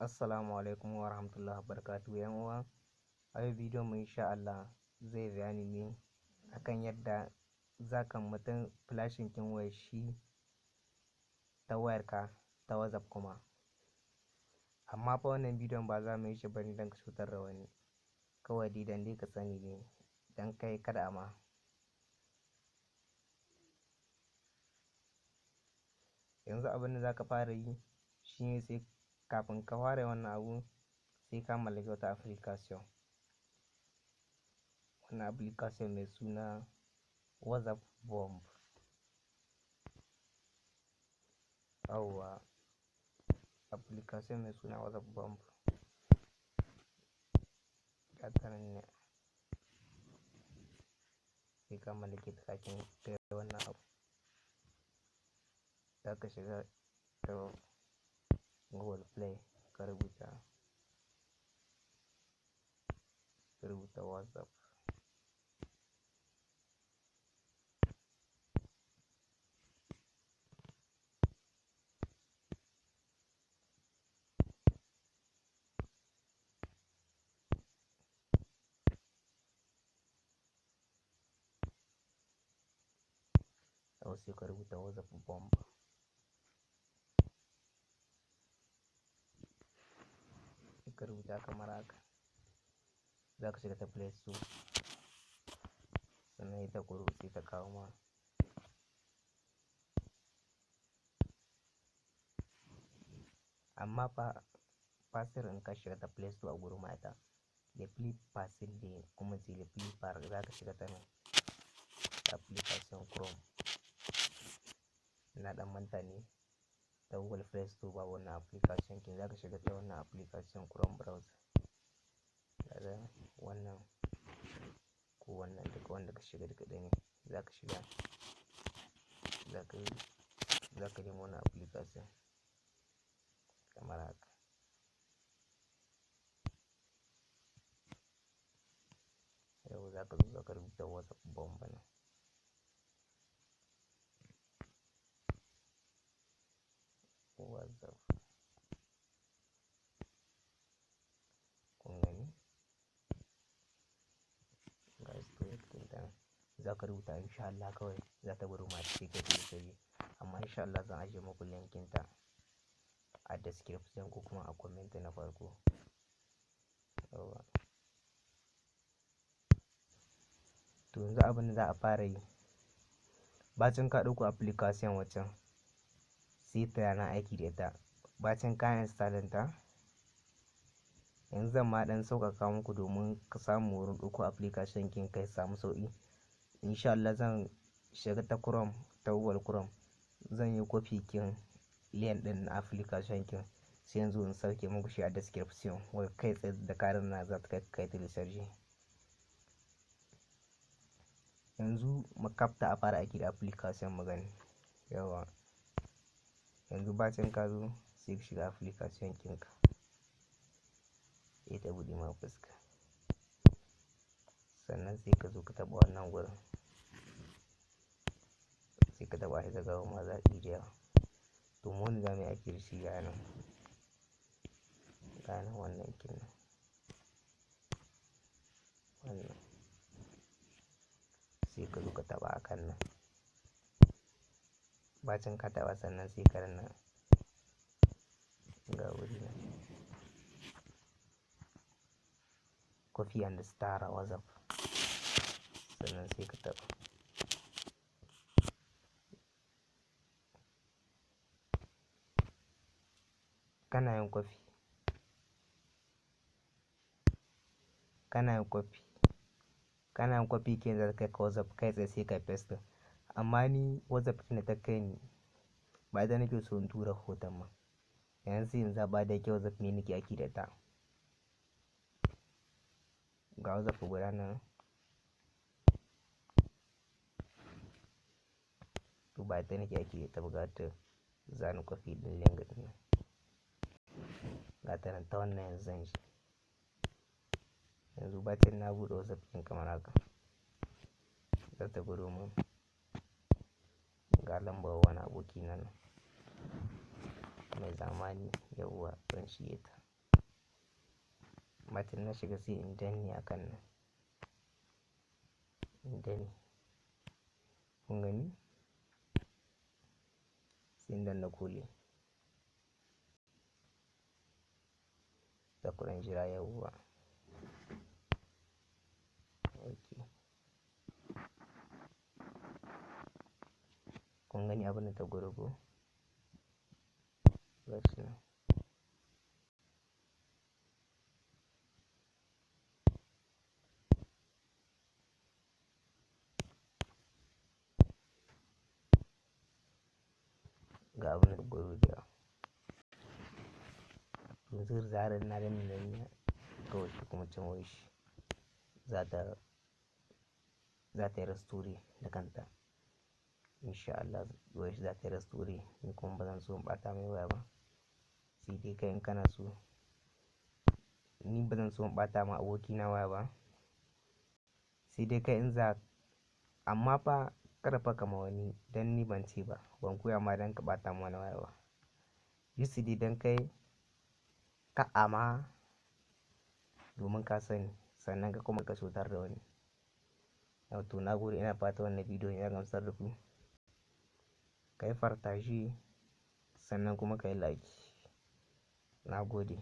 Assalamu alaikum wa rahmatullahi wa barakatuhu yan uwa. A yau bidiyon mu insha Allah zai bayani ne akan yadda zaka mutum flashin kin wayar shi ta wayarka ta WhatsApp kuma. Amma fa wannan bidiyon ba za mu yi shi bane don ka cutar da wani, kawai dai dan dai ka sani ne dan kai kada ma. Yanzu abin da zaka fara yi shine sai kafin ka fara wannan abu sai ka mallaki wata application. Wannan application mai suna WhatsApp Bomb. Yawwa, application mai suna WhatsApp Bomb. Gata nan ne. Sai ka mallake ta kafin kai wannan abu. Zaka shiga ta Google Play ka rubuta WhatsApp. Yau sai ka rubuta WhatsApp Bomb. Ka rubuta kamar haka. Zaka shiga ta Play Store. Sannan ita kuru sai ta kawo ma. Amma fa in ka shiga ta Play Store a gurin mata da flip fasil da kuma sai da flipper zaka shiga ta nan application Chrome. Na dan manta ne ta Google Play Store ba wannan application kin, zaka shiga ta wannan application Chrome browser. Daga wannan ko wannan duka wanda ka shiga duka ɗaya ne. Zaka shiga zaka nemo wannan application kamar haka. Yau zaka rubuta WhatsApp Bomb nan. WhatsApp. Kun gani? Guys, zaka rubuta insha Allah kawai za ta bari ma sai ka je. Amma insha Allah zan ajiye muku linkin ta a description ko kuma a comment na farko. To yanzu abin da za a fara yi, bacin ka ɗauko application waccan sai ta yana aiki da ita. Bacin ka install ta, yanzu zan ma dan sauƙaƙa muku domin ka samu wurin ɗauko application kin kai samu sauƙi. Insha Allah zan shiga ta Chrome, ta Google Chrome, zan yi copy kin link ɗin application kin sai yanzu in sauke muku shi a description wai kai tsaye da karin na za ta kai ta research. Yanzu makafta a fara aiki da application magani. Yawa, yanzu bacin ka zo sai ka shiga application kinka. Sai ta buɗe ma fuska. Sannan sai ka zo ka taɓa wannan gurin. Sai ka taɓa shi ka ga ma zaɓi da yawa. To mu wanda zamu yi aiki da shi ga nan. Ga nan wannan kin nan. Wannan. Sai ka zo ka taɓa a kan nan. Bacin ka taɓa sannan sai ka danna ga wuri nan. Copy and star a WhatsApp. Sannan sai ka taɓa. Kana yin copy. Kana yin copy ke da kai ka WhatsApp kai tsaye sai ka paste. Amma ni WhatsApp kin da ta kai ni ba da nake so in tura hoton ma. Yanzu sai in zaɓa da yake WhatsApp ne nake aiki da ta. Ga WhatsApp guda nan. To ba ita nake aiki da ita ba, ga ta zana copy ɗin link ɗin nan. Ga ta nan ta wannan yanzu zan shi. Yanzu bacin na buɗe WhatsApp kin kamar haka. Za ta gudu mun. Ga lambar wani aboki nan mai zamani, yawwa zan shige ta. bacin na shiga sai in danne akan nan, in danne, kun gani sai in danna kule, za ku ɗan jira yawwa. Okay. Kun gani abin da ta gwada ko? Gashi nan. Ga abin da ta gwada da yanzu da zarar na danne danne kawai shi kuma can wai shi za ta yi restore da kanta. Insha Allah wai shi za ta yi restore, ni kuma ba zan so in ɓata mai waya ba. Sai dai kai in kana so, ni ba zan so in ɓata ma abokina waya ba. Sai dai kai in za, amma fa kada fa kama wani dan ni ban ce ba, ban koya ma dan ka ɓata ma wani waya ba. Just dai dan kai ka ama domin ka sani, sannan ka kuma ka cutar da wani. To na gode, ina fata wannan bidiyon ya gamsar da ku. Ka yi fartashi sannan kuma ka yi like. Na gode.